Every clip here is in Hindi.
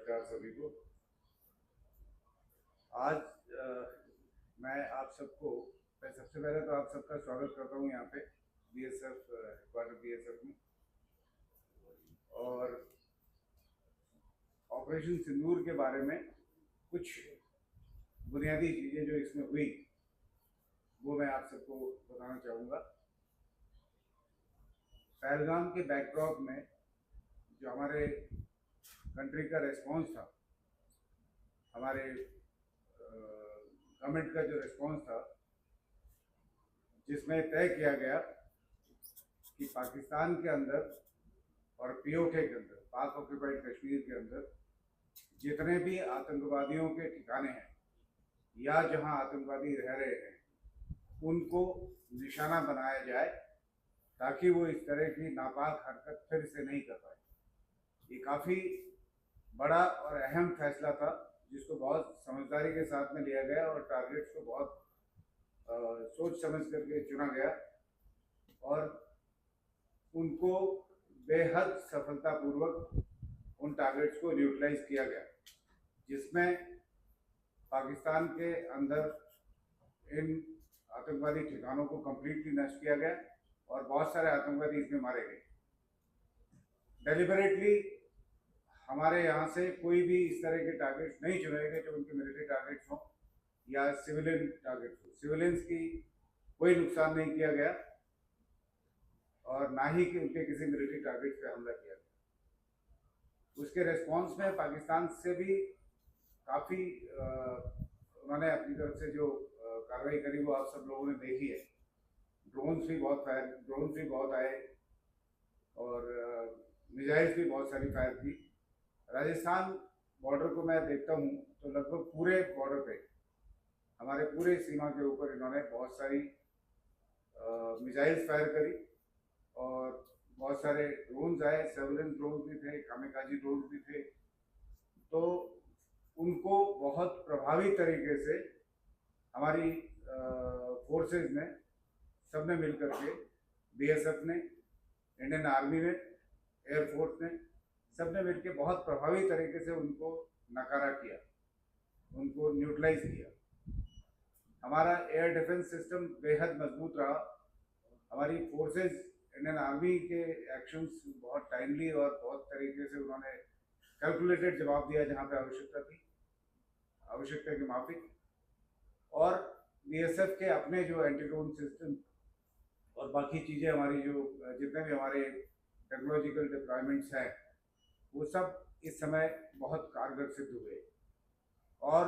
नमस्कार सभी को। आज मैं आप सबको मैं सबसे पहले तो आप सबका स्वागत करता हूँ यहाँ पे बीएसएफ हेडक्वार्टर बीएसएफ में। और ऑपरेशन सिंदूर के बारे में कुछ बुनियादी चीज़ें जो इसमें हुई वो मैं आप सबको बताना चाहूँगा। पहलगाम के बैकड्रॉप में जो हमारे कंट्री का रिस्पॉन्स था, हमारे गवर्नमेंट का जो रिस्पॉन्स था, जिसमें तय किया गया कि पाकिस्तान के अंदर और पीओके के अंदर, पाक ऑक्यूपाइड कश्मीर के अंदर जितने भी आतंकवादियों के ठिकाने हैं या जहां आतंकवादी रह रहे हैं उनको निशाना बनाया जाए ताकि वो इस तरह की नापाक हरकत फिर से नहीं कर पाए। ये काफ़ी बड़ा और अहम फैसला था जिसको बहुत समझदारी के साथ में लिया गया और टारगेट्स को बहुत सोच समझ करके चुना गया और उनको बेहद सफलतापूर्वक उन टारगेट्स को न्यूट्रलाइज किया गया, जिसमें पाकिस्तान के अंदर इन आतंकवादी ठिकानों को कम्प्लीटली नष्ट किया गया और बहुत सारे आतंकवादी इसमें मारे गए। डेलिबरेटली हमारे यहाँ से कोई भी इस तरह के टारगेट्स नहीं चुने गए जो उनके मिलिट्री टारगेट्स हों या सिविलियन टारगेट्स हों। सिविलियंस की कोई नुकसान नहीं किया गया और ना ही कि उनके किसी मिलिट्री टारगेट्स पे हमला किया गया। उसके रिस्पॉन्स में पाकिस्तान से भी काफ़ी उन्होंने अपनी तरफ से जो कार्रवाई करी वो आप सब लोगों ने देखी है। ड्रोन्स भी बहुत आए और मिसाइल्स भी बहुत सारी फायर की। राजस्थान बॉर्डर को मैं देखता हूँ तो लगभग पूरे बॉर्डर पे हमारे पूरे सीमा के ऊपर इन्होंने बहुत सारी मिसाइल्स फायर करी और बहुत सारे ड्रोन्स आए। सर्वेलेंस ड्रोन्स भी थे, कामिकाजी ड्रोन्स भी थे। तो उनको बहुत प्रभावी तरीके से हमारी फोर्सेस ने सबने मिल करके, बीएसएफ ने, इंडियन आर्मी ने, एयरफोर्स ने, सबने मिलकर बहुत प्रभावी तरीके से उनको नकारा किया, उनको न्यूट्रलाइज किया। हमारा एयर डिफेंस सिस्टम बेहद मजबूत रहा। हमारी फोर्सेस, इंडियन आर्मी के एक्शंस बहुत टाइमली और बहुत तरीके से उन्होंने कैलकुलेटेड जवाब दिया जहाँ पे आवश्यकता थी, आवश्यकता के माफिक। और बीएसएफ के अपने जो एंटी ड्रोन सिस्टम और बाकी चीज़ें हमारी जो जितने भी हमारे टेक्नोलॉजिकल डिप्लॉयमेंट्स हैं वो सब इस समय बहुत कारगर सिद्ध हुए और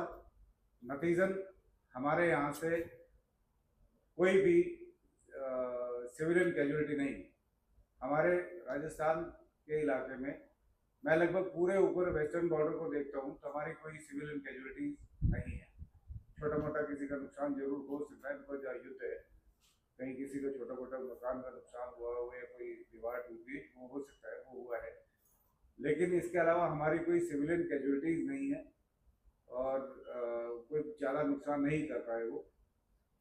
नतीजन हमारे यहाँ से कोई भी सिविलियन कैजुअलिटी नहीं। हमारे राजस्थान के इलाके में मैं लगभग पूरे ऊपर वेस्टर्न बॉर्डर को देखता हूँ तो हमारी कोई सिविलियन कैजुअलिटी नहीं है। छोटा मोटा किसी का नुकसान जरूर हो सकता है, बिकॉज युद्ध है, कहीं किसी को छोटा मोटा मकान का नुकसान हुआ हो या कोई दीवार टूट गई, वो हो सकता है, वो हुआ है। लेकिन इसके अलावा हमारी कोई सिविलियन कैजुअलिटीज नहीं है और कोई ज़्यादा नुकसान नहीं कर पाए वो।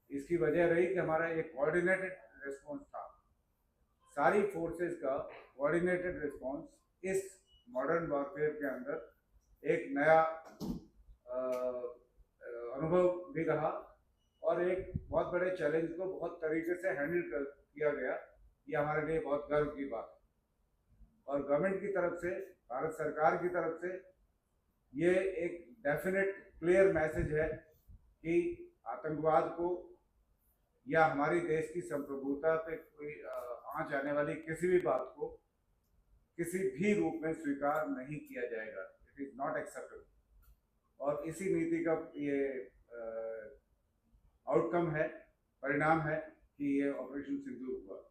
इसकी वजह रही कि हमारा एक कोऑर्डिनेटेड रिस्पॉन्स था। सारी फोर्सेस का कोऑर्डिनेटेड रिस्पॉन्स इस मॉडर्न वॉरफेयर के अंदर एक नया अनुभव भी रहा और एक बहुत बड़े चैलेंज को बहुत तरीके से हैंडल किया गया। ये हमारे लिए बहुत गर्व की बात है और गवर्नमेंट की तरफ से, भारत सरकार की तरफ से ये एक डेफिनेट क्लियर मैसेज है कि आतंकवाद को या हमारी देश की संप्रभुता पे कोई आंच आने वाली किसी भी बात को किसी भी रूप में स्वीकार नहीं किया जाएगा। It is not acceptable. और इसी नीति का ये आउटकम है, परिणाम है कि ये ऑपरेशन सिंदूर हुआ।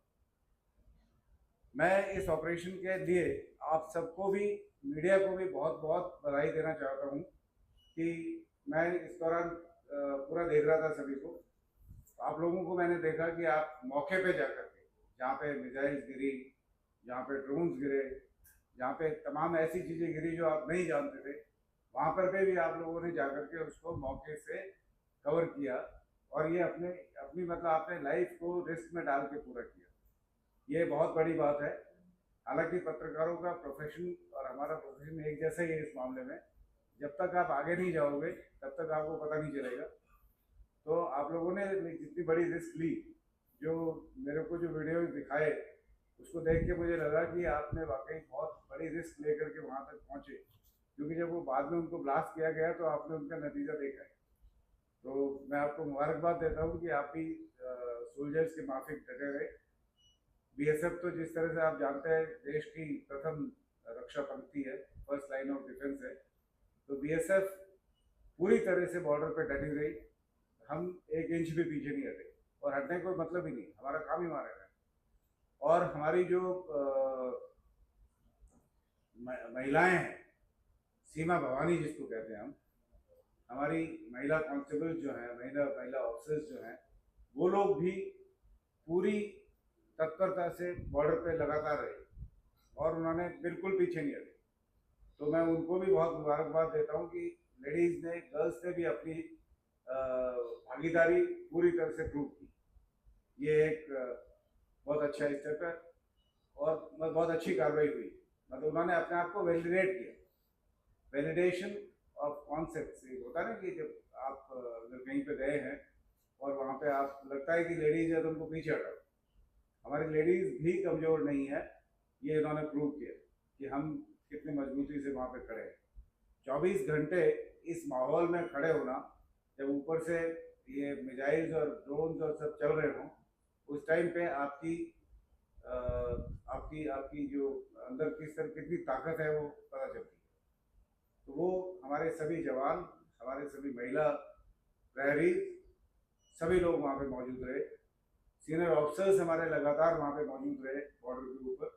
मैं इस ऑपरेशन के लिए आप सबको भी, मीडिया को भी बहुत बहुत बधाई देना चाहता हूँ कि मैं इस दौरान पूरा देख रहा था सभी को। आप लोगों को मैंने देखा कि आप मौके पे जाकर के, जहाँ पे मिसाइल्स गिरी, जहाँ पे ड्रोन्स गिरे, जहाँ पे तमाम ऐसी चीज़ें गिरी जो आप नहीं जानते थे, वहाँ पर भी आप लोगों ने जाकर के उसको मौके से कवर किया और ये अपनी मतलब आपने लाइफ को रिस्क में डाल के पूरा किया। ये बहुत बड़ी बात है। हालांकि पत्रकारों का प्रोफेशन और हमारा प्रोफेशन एक जैसा ही है इस मामले में, जब तक आप आगे नहीं जाओगे तब तक आपको पता नहीं चलेगा। तो आप लोगों ने जितनी बड़ी रिस्क ली, जो मेरे को जो वीडियो दिखाए, उसको देख के मुझे लगा कि आपने वाकई बहुत बड़ी रिस्क लेकर के वहाँ तक पहुँचे, क्योंकि जब वो बाद में उनको ब्लास्ट किया गया तो आपने उनका नतीजा देखा है। तो मैं आपको मुबारकबाद देता हूँ कि आप भी सोल्जर्स के माफिक डटे रहे। बीएसएफ तो जिस तरह से आप जानते हैं देश की प्रथम रक्षा पंक्ति है, फर्स्ट लाइन ऑफ डिफेंस है। तो बीएसएफ पूरी तरह से बॉर्डर पे डटी रही, हम एक इंच भी पीछे नहीं हटे, और हटने का कोई मतलब ही नहीं, हमारा काम ही मारे है। और हमारी जो महिलाएं हैं, सीमा भवानी जिसको कहते हैं हम, हमारी महिला कांस्टेबल जो हैं, महिला महिला ऑफिसर्स जो हैं, वो लोग भी पूरी तत्परता से बॉर्डर पे लगातार रहे और उन्होंने बिल्कुल पीछे नहीं हटे। तो मैं उनको भी बहुत मुबारकबाद देता हूँ कि लेडीज़ ने, गर्ल्स ने भी अपनी भागीदारी पूरी तरह से प्रूव की। ये एक बहुत अच्छा स्टेप है और बहुत अच्छी कार्रवाई हुई। मतलब उन्होंने अपने आप को वैलिडेट किया। वैलिडेशन ऑफ कॉन्सेप्ट होता है ना, कि जब आप अगर कहीं पे गए हैं और वहाँ पे आप लगता है कि लेडीज़ है तो उनको पीछे हटाओ। हमारी लेडीज़ भी कमज़ोर नहीं है, ये इन्होंने प्रूव किया कि हम कितनी मजबूती से वहाँ पे खड़े हैं। 24 घंटे इस माहौल में खड़े होना, जब ऊपर से ये मिसाइल्स और ड्रोन्स और सब चल रहे हों, उस टाइम पे आपकी आपकी आपकी जो अंदर किस तरह कितनी ताकत है वो पता चलती है। तो वो हमारे सभी जवान, हमारे सभी महिला प्रहरी, सभी लोग वहाँ पे मौजूद रहे। सीनियर ऑफिसर्स हमारे लगातार वहाँ पे मौजूद रहे बॉर्डर के ऊपर।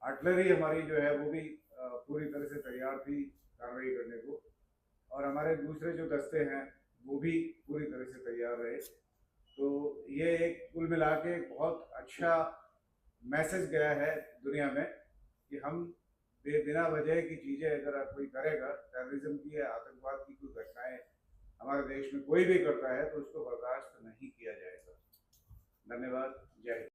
आर्टिलरी हमारी जो है वो भी पूरी तरह से तैयार थी कार्रवाई करने को, और हमारे दूसरे जो दस्ते हैं वो भी पूरी तरह से तैयार रहे। तो ये एक कुल मिला के बहुत अच्छा मैसेज गया है दुनिया में कि हम बिना वजह की चीज़ें अगर कोई करेगा, टेररिज्म की या आतंकवाद की कोई घटनाएं हमारे देश में कोई भी करता है तो उसको बर्दाश्त नहीं किया जाएगा। धन्यवाद। जय हिंद।